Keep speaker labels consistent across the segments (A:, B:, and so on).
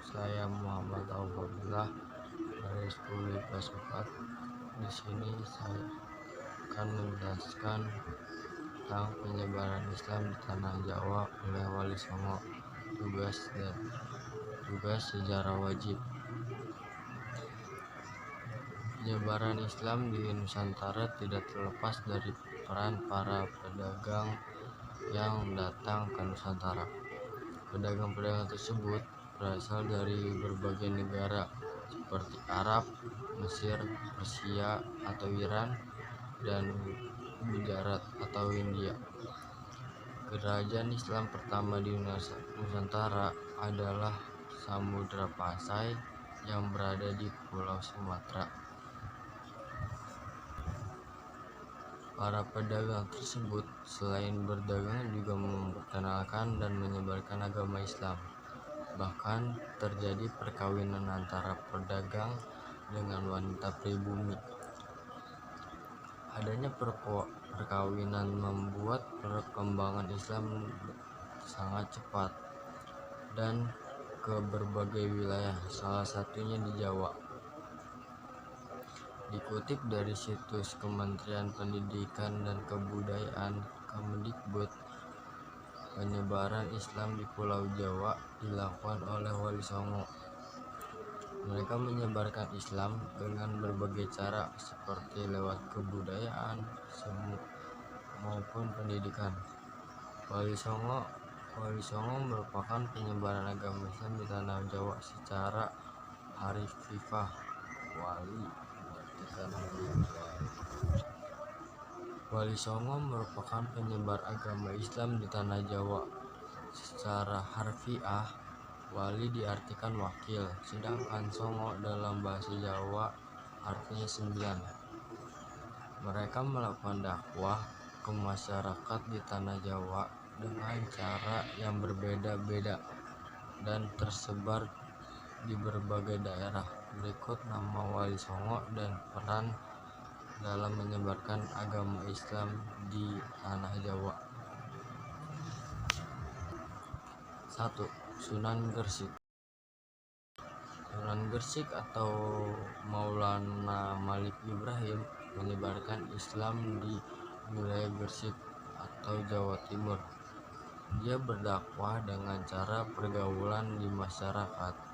A: Saya Muhammad Auzubillah dari 10 IPS 4. Di sini saya akan menjelaskan tentang penyebaran Islam di tanah Jawa oleh Wali Songo. Tugas sejarah wajib. Penyebaran Islam di Nusantara tidak terlepas dari peran para pedagang yang datang ke Nusantara. Pedagang-pedagang tersebut berasal dari berbagai negara seperti Arab, Mesir, Persia atau Iran, dan Gujarat atau India. Kerajaan Islam pertama di Nusantara adalah Samudra Pasai yang berada di Pulau Sumatera. Para pedagang tersebut selain berdagang juga memperkenalkan dan menyebarkan agama Islam. Bahkan terjadi perkawinan antara pedagang dengan wanita pribumi. Adanya perkawinan membuat perkembangan Islam sangat cepat dan ke berbagai wilayah, salah satunya di Jawa. Dikutip dari situs Kementerian Pendidikan dan Kebudayaan Kemendikbud, penyebaran Islam di Pulau Jawa dilakukan oleh Wali Songo. Mereka menyebarkan Islam dengan berbagai cara seperti lewat kebudayaan maupun pendidikan. Wali Songo merupakan penyebaran agama Islam di tanah Jawa secara harfiah. Wali Songo merupakan penyebar agama Islam di tanah Jawa. Secara harfiah, wali diartikan wakil, sedangkan Songo dalam bahasa Jawa artinya 9. Mereka melakukan dakwah ke masyarakat di tanah Jawa dengan cara yang berbeda-beda dan tersebar di berbagai daerah. Berikut nama Wali Songo dan peran dalam menyebarkan agama Islam di tanah Jawa. 1. Sunan Gresik. Sunan Gresik atau Maulana Malik Ibrahim menyebarkan Islam di wilayah Gresik atau Jawa Timur. Dia berdakwah dengan cara pergaulan di masyarakat.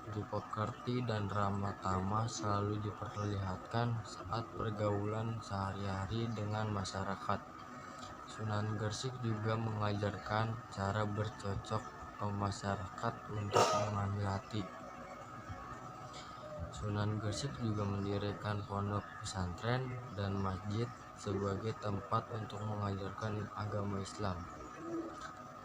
A: Pekerti dan ramah tamah selalu diperlihatkan saat pergaulan sehari-hari dengan masyarakat. Sunan Gresik juga mengajarkan cara bercocok ke masyarakat untuk mengambil hati. Sunan Gresik juga mendirikan pondok pesantren dan masjid sebagai tempat untuk mengajarkan agama Islam.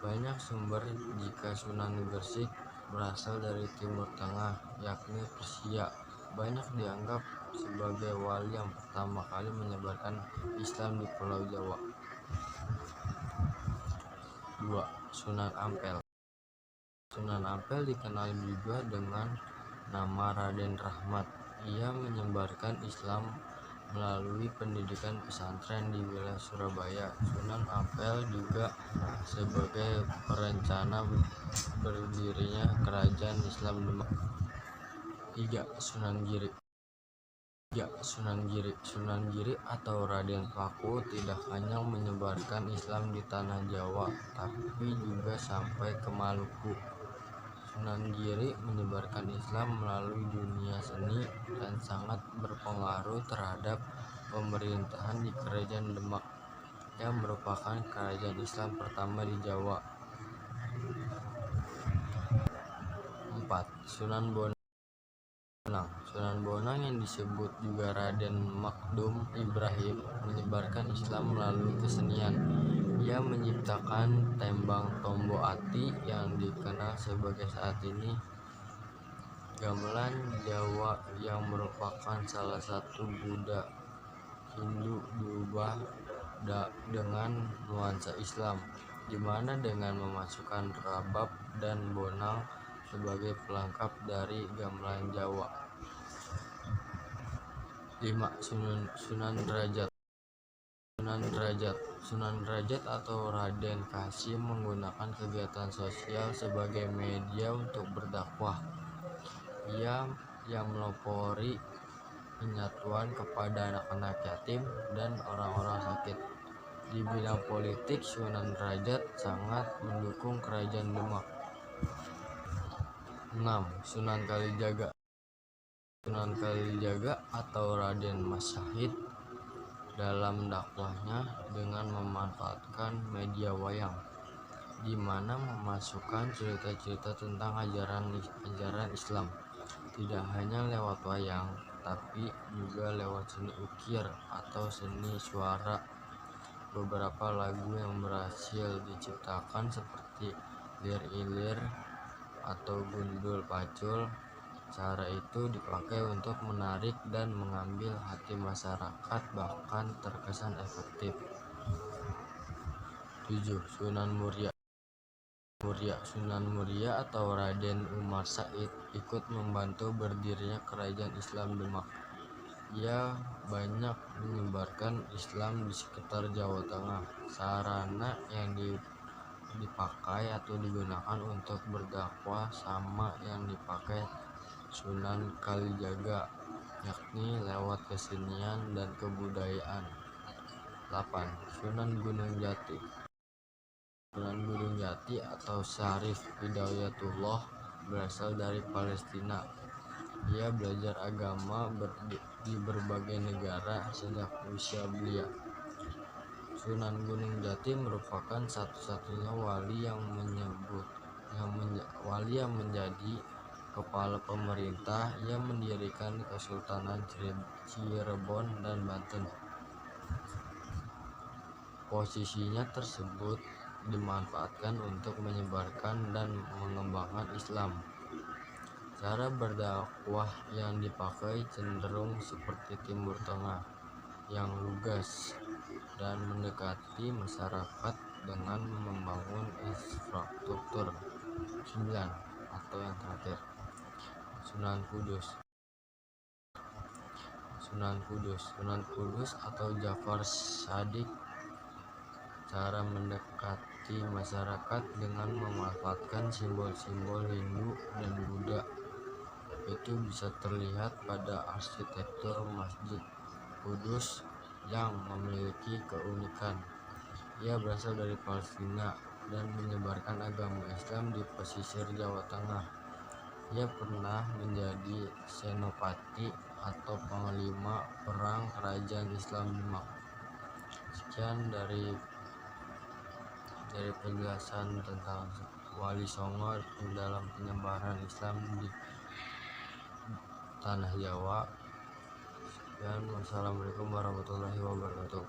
A: Banyak sumber jika Sunan Gresik berasal dari Timur Tengah, yakni Persia. Banyak dianggap sebagai wali yang pertama kali menyebarkan Islam di Pulau Jawa. 2. Sunan Ampel. Sunan Ampel dikenal juga dengan nama Raden Rahmat. Ia menyebarkan Islam melalui pendidikan pesantren di wilayah Surabaya. Sunan Ampel juga sebagai perencana berdirinya Kerajaan Islam Demak. 3. Sunan Giri. Sunan Giri atau Raden Paku tidak hanya menyebarkan Islam di tanah Jawa, tapi juga sampai ke Maluku. Sunan Giri menyebarkan Islam melalui dunia seni dan sangat berpengaruh terhadap pemerintahan di Kerajaan Demak yang merupakan kerajaan Islam pertama di Jawa. 4. Sunan Bonang. Sunan Bonang yang disebut juga Raden Makdum Ibrahim menyebarkan Islam melalui kesenian. Ia menciptakan tembang Tombo Ati yang dikenal sebagai saat ini gamelan Jawa yang merupakan salah satu budaya Hindu diubah dengan nuansa Islam, di mana dengan memasukkan rabab dan bonang sebagai pelengkap dari gamelan Jawa. 5. Sunan Derajat. Sunan Derajat atau Raden Kasim menggunakan kegiatan sosial sebagai media untuk berdakwah. Ia yang melopori penyatuan kepada anak-anak yatim dan orang-orang sakit. Di bidang politik, Sunan Derajat sangat mendukung kerajaan Demak. 6. Sunan Kalijaga. Sunan Kalijaga atau Raden Mas Syahid dalam dakwahnya dengan memanfaatkan media wayang, di mana memasukkan cerita-cerita tentang ajaran Islam, tidak hanya lewat wayang, tapi juga lewat seni ukir atau seni suara. Beberapa lagu yang berhasil diciptakan seperti Lir Ilir atau Gundul Pacul. Cara itu dipakai untuk menarik dan mengambil hati masyarakat, bahkan terkesan efektif. 7. Sunan Muria. Sunan Muria atau Raden Umar Said ikut membantu berdirinya kerajaan Islam Demak. Ia banyak menyebarkan Islam di sekitar Jawa Tengah. Sarana yang dipakai atau digunakan untuk berdakwah sama yang dipakai Sunan Kalijaga, yakni lewat kesenian dan kebudayaan. 8. Sunan Gunung Jati. Sunan Gunung Jati atau Syarif Hidayatullah berasal dari Palestina. Ia belajar agama di berbagai negara sejak usia belia. Sunan Gunung Jati merupakan satu-satunya wali yang menjadi kepala pemerintah. Ia mendirikan Kesultanan Cirebon dan Banten. Posisinya tersebut dimanfaatkan untuk menyebarkan dan mengembangkan Islam. Cara berdakwah yang dipakai cenderung seperti Timur Tengah, yang lugas dan mendekati masyarakat dengan membangun infrastruktur. 9. Atau yang terakhir, Sunan Kudus. Sunan Kudus atau Jafar Shadiq. Cara mendekati masyarakat dengan memanfaatkan simbol-simbol Hindu dan Buddha. Itu bisa terlihat pada arsitektur Masjid Kudus yang memiliki keunikan. Ia berasal dari Palestina dan menyebarkan agama Islam di pesisir Jawa Tengah. Ia pernah menjadi senopati atau panglima perang kerajaan Islam Demak. Sekian dari penjelasan tentang Wali Songo dalam penyebaran Islam di tanah Jawa. Sekian, wassalamualaikum warahmatullahi wabarakatuh.